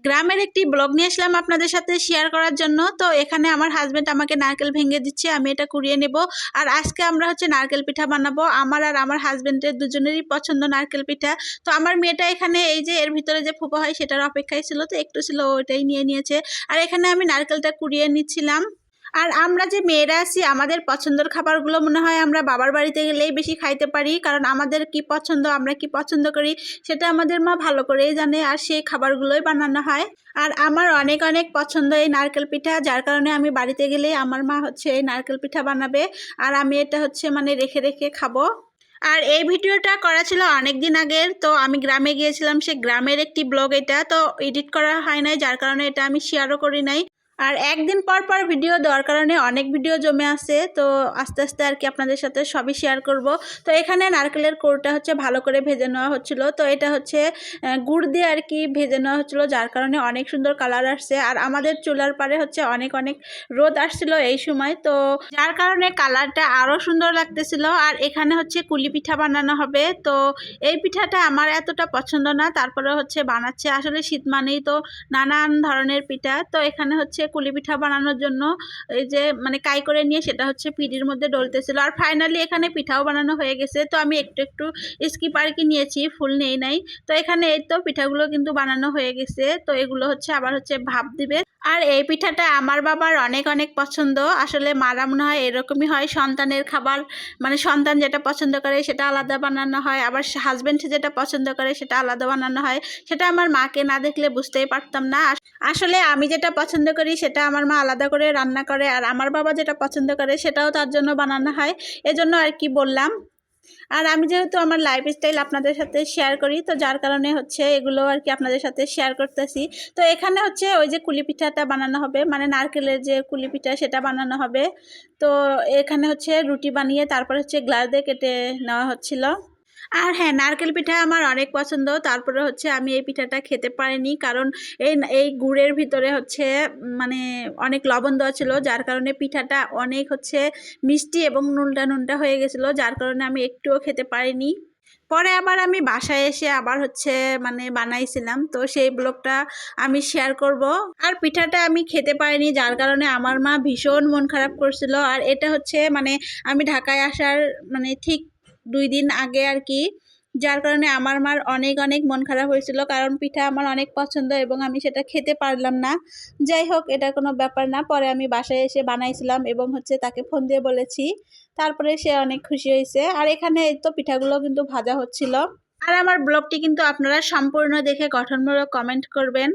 গ্রামের একটি ব্লগ নিয়ে আসলাম আপনাদের সাথে শেয়ার করার জন্য। তো এখানে আমার হাজবেন্ড আমাকে নারকেল ভেঙে দিচ্ছে, আমি এটা কুড়িয়ে নেব। আর আজকে আমরা হচ্ছে নারকেল পিঠা বানাবো। আমার আর আমার হাজবেন্ডের দুজনেরই পছন্দ নারকেল পিঠা। তো আমার মেয়েটা এখানে এই যে এর ভিতরে যে ফুপা হয় সেটার অপেক্ষায় ছিল, তো একটু ছিল ওইটাই নিয়ে নিয়েছে। আর এখানে আমি নারকেলটা কুড়িয়ে নিচ্ছিলাম। আর আমরা যে মেয়েরা আছি আমাদের পছন্দের খাবারগুলো মনে হয় আমরা বাবার বাড়িতে গেলেই বেশি খাইতে পারি, কারণ আমাদের কি পছন্দ, আমরা কি পছন্দ করি সেটা আমাদের মা ভালো করেই জানে, আর সেই খাবারগুলোই বানানো হয়। আর আমার অনেক অনেক পছন্দ এই নারকেল পিঠা, যার কারণে আমি বাড়িতে গেলেই আমার মা হচ্ছে এই নারকেল পিঠা বানাবে, আর আমি এটা হচ্ছে মানে রেখে রেখে খাবো। আর এই ভিডিওটা করা ছিল অনেক দিন আগের, তো আমি গ্রামে গিয়েছিলাম, সে গ্রামের একটি ব্লগ, এটা তো এডিট করা হয় নাই, যার কারণে এটা আমি শেয়ারও করি নাই। আর একদিন পর পর ভিডিও দেওয়ার কারণে অনেক ভিডিও জমে আছে, তো আস্তে আস্তে আর কি আপনাদের সাথে সবই শেয়ার করব। তো এখানে নারকেলের কোড়টা হচ্ছে ভালো করে ভেজে নেওয়া হচ্ছিল, তো এটা হচ্ছে গুড় দিয়ে আর কি ভেজে নেওয়া হচ্ছিল, যার কারণে অনেক সুন্দর কালার আসছে। আর আমাদের চুলার পারে হচ্ছে অনেক অনেক রোদ আসছিল এই সময়, তো যার কারণে কালারটা আরও সুন্দর লাগতেছিল। আর এখানে হচ্ছে কুলি পিঠা বানানো হবে, তো এই পিঠাটা আমার এতটা পছন্দ না, তারপরে হচ্ছে বানাচ্ছে। আসলে শীত মানেই তো নানান ধরনের পিঠা, তো এখানে হচ্ছে কুলি পিঠা বানানোর জন্য এই যে মানে কাই করে নিয়ে সেটা হচ্ছে পিঠির মধ্যে ডলতেছিল। আর ফাইনালি এখানে পিঠাও বানানো হয়ে গেছে, তো আমি একটু একটু স্কিপ আর কি নিয়েছি, ফুল নেই নাই। তো এখানে এই তো পিঠাগুলো কিন্তু বানানো হয়ে গেছে, তো এগুলো হচ্ছে আবার হচ্ছে ভাপ দিবে। আর এই পিঠাটা আমার বাবার অনেক অনেক পছন্দ। আসলে মারা মনে হয় এরকমই হয়, সন্তানের খাবার মানে সন্তান যেটা পছন্দ করে সেটা আলাদা বানানো হয়, আবার হাজব্যান্ড যেটা পছন্দ করে সেটা আলাদা বানানো হয়। সেটা আমার মাকে না দেখলে বুঝতেই পারতাম না। আসলে আমি যেটা পছন্দ করি সেটা আমার মা আলাদা করে রান্না করে, আর আমার বাবা যেটা পছন্দ করে সেটাও তার জন্য বানানো হয়, এজন্য আর কি বললাম। আর আমি যেহেতু আমার লাইফস্টাইল আপনাদের সাথে শেয়ার করি, তো যার কারণে হচ্ছে এগুলো আর কি আপনাদের সাথে শেয়ার করতেছি। তো এখানে হচ্ছে ওই যে কুলি পিঠাটা বানানো হবে, মানে নারকেলের যে কুলি পিঠা সেটা বানানো হবে। তো এখানে হচ্ছে রুটি বানিয়ে তারপর হচ্ছে গ্লাস দিয়ে কেটে নেওয়া হচ্ছিল। আর হ্যাঁ, নারকেল পিঠা আমার অনেক পছন্দ। তারপরে হচ্ছে আমি এই পিঠাটা খেতে পারিনি, কারণ এই গুড়ের ভিতরে হচ্ছে মানে অনেক লবণ দেওয়া ছিল, যার কারণে পিঠাটা অনেক হচ্ছে মিষ্টি এবং নুনটা নুনটা হয়ে গেছিলো, যার কারণে আমি একটুও খেতে পারিনি। পরে আবার আমি বাসায় এসে আবার হচ্ছে মানে বানাইছিলাম, তো সেই ব্লগটা আমি শেয়ার করব। আর পিঠাটা আমি খেতে পারিনি, যার কারণে আমার মা ভীষণ মন খারাপ করছিল। আর এটা হচ্ছে মানে আমি ঢাকায় আসার মানে ঠিক 2 দিন আগে আর কি, যার কারণে আমার মার অনেক অনেক মন খারাপ হয়েছিল, কারণ পিঠা আমার অনেক পছন্দ এবং আমি সেটা খেতে পারলাম না। যাই হোক, এটা কোনো ব্যাপার না, পরে আমি বাসায় এসে বানাইছিলাম এবং হচ্ছে তাকে ফোন দিয়ে বলেছি, তারপরে সে অনেক খুশি হয়েছে। আর এখানে এই তো পিঠাগুলো কিন্তু ভাজা হচ্ছিল। আর আমার ব্লগটি কিন্তু আপনারা সম্পূর্ণ দেখে গঠনমূলক কমেন্ট করবেন।